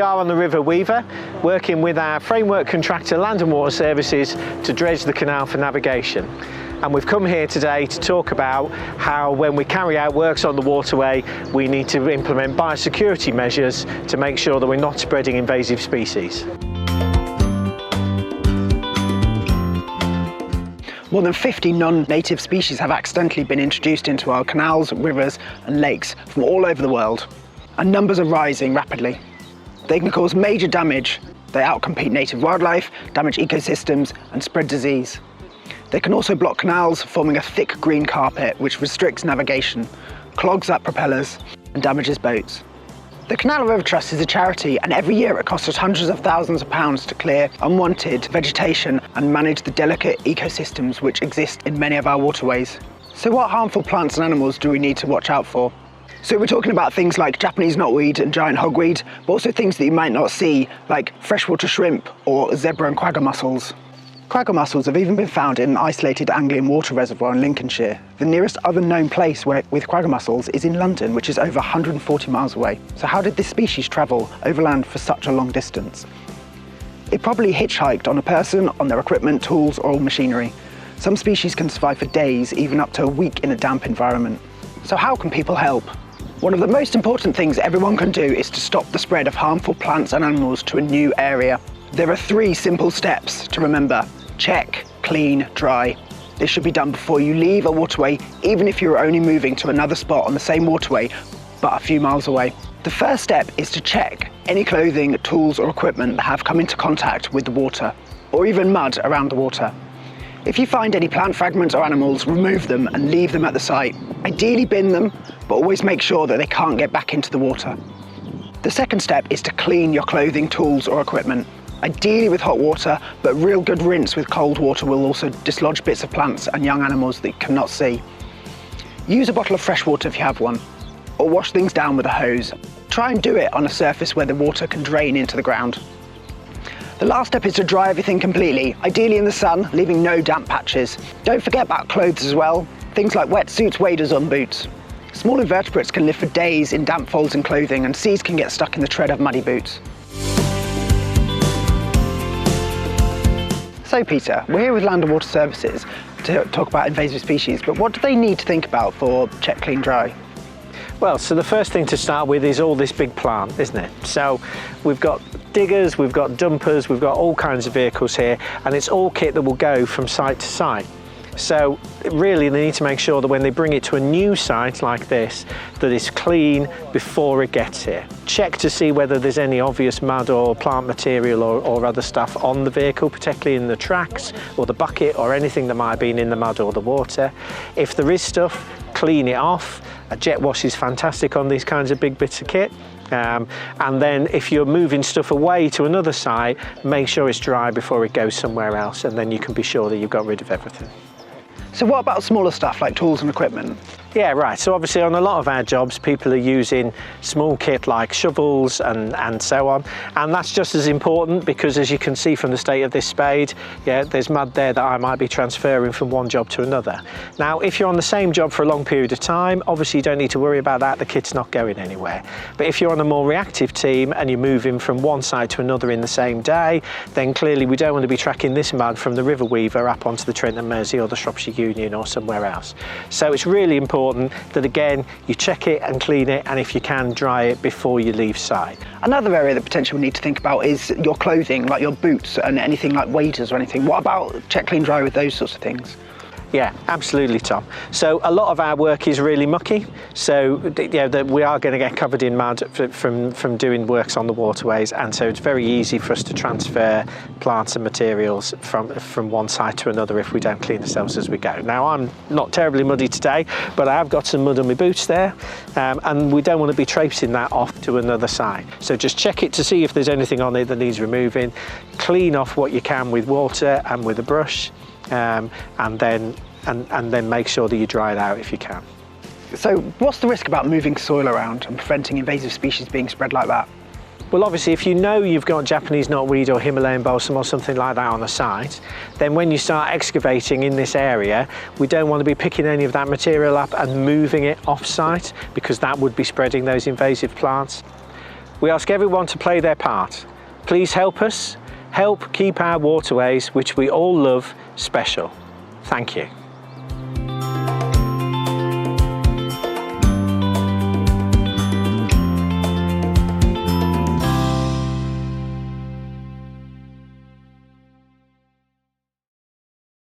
we are on the River Weaver, working with our framework contractor Land and Water Services to dredge the canal for navigation. And we've come here today to talk about how when we carry out works on the waterway, we need to implement biosecurity measures to make sure that we're not spreading invasive species. More than 50 non-native species have accidentally been introduced into our canals, rivers and lakes from all over the world, and numbers are rising rapidly. They can cause major damage. They outcompete native wildlife, damage ecosystems and spread disease. They can also block canals, forming a thick green carpet which restricts navigation, clogs up propellers and damages boats. The Canal River Trust is a charity, and every year it costs us hundreds of thousands of pounds to clear unwanted vegetation and manage the delicate ecosystems which exist in many of our waterways. So what harmful plants and animals do we need to watch out for? So we're talking about things like Japanese knotweed and giant hogweed, but also things that you might not see, like freshwater shrimp or zebra and quagga mussels. Quagga mussels have even been found in an isolated Anglian water reservoir in Lincolnshire. The nearest other known place with quagga mussels is in London, which is over 140 miles away. So how did this species travel overland for such a long distance? It probably hitchhiked on a person, on their equipment, tools or machinery. Some species can survive for days, even up to a week in a damp environment. So how can people help? One of the most important things everyone can do is to stop the spread of harmful plants and animals to a new area. There are 3 simple steps to remember. Check, clean, dry. This should be done before you leave a waterway, even if you're only moving to another spot on the same waterway, but a few miles away. The first step is to check any clothing, tools or equipment that have come into contact with the water, or even mud around the water. If you find any plant fragments or animals, remove them and leave them at the site. Ideally bin them, but always make sure that they can't get back into the water. The second step is to clean your clothing, tools or equipment. Ideally with hot water, but real good rinse with cold water will also dislodge bits of plants and young animals that you cannot see. Use a bottle of fresh water if you have one, or wash things down with a hose. Try and do it on a surface where the water can drain into the ground. The last step is to dry everything completely, ideally in the sun, leaving no damp patches. Don't forget about clothes as well, things like wetsuits, waders and boots. Small invertebrates can live for days in damp folds in clothing, and seeds can get stuck in the tread of muddy boots. So Peter, we're here with Land and Water Services to talk about invasive species, but what do they need to think about for check, clean, dry? Well, so the first thing to start with is all this big plant, isn't it? So we've got diggers, we've got dumpers, we've got all kinds of vehicles here, and it's all kit that will go from site to site. So really they need to make sure that when they bring it to a new site like this, that it's clean before it gets here. Check to see whether there's any obvious mud or plant material or other stuff on the vehicle, particularly in the tracks or the bucket or anything that might have been in the mud or the water. If there is stuff, clean it off. A jet wash is fantastic on these kinds of big bits of kit. And then if you're moving stuff away to another site, make sure it's dry before it goes somewhere else, and then you can be sure that you've got rid of everything. So what about smaller stuff like tools and equipment? Yeah, right. So obviously on a lot of our jobs, people are using small kit like shovels and so on. And that's just as important because as you can see from the state of this spade, yeah, there's mud there that I might be transferring from one job to another. Now, if you're on the same job for a long period of time, obviously you don't need to worry about that. The kit's not going anywhere. But if you're on a more reactive team and you're moving from one side to another in the same day, then clearly we don't want to be tracking this mud from the River Weaver up onto the Trent and Mersey or the Shropshire Union or somewhere else. So it's really important that again you check it and clean it, and if you can dry it before you leave site. Another area that potentially we need to think about is your clothing, like your boots and anything like waders or anything. What about check, clean, dry with those sorts of things? Yeah, absolutely, Tom. So a lot of our work is really mucky, so we are going to get covered in mud from doing works on the waterways, and so it's very easy for us to transfer plants and materials from one side to another if we don't clean ourselves as we go. Now, I'm not terribly muddy today, but I have got some mud on my boots there, and we don't want to be traipsing that off to another side. So just check it to see if there's anything on it that needs removing, clean off what you can with water and with a brush, and then make sure that you dry it out if you can. So what's the risk about moving soil around and preventing invasive species being spread like that? Well, obviously, if you know you've got Japanese knotweed or Himalayan balsam or something like that on a site, then when you start excavating in this area, we don't want to be picking any of that material up and moving it off-site, because that would be spreading those invasive plants. We ask everyone to play their part. Please help us, help keep our waterways, which we all love, special. Thank you.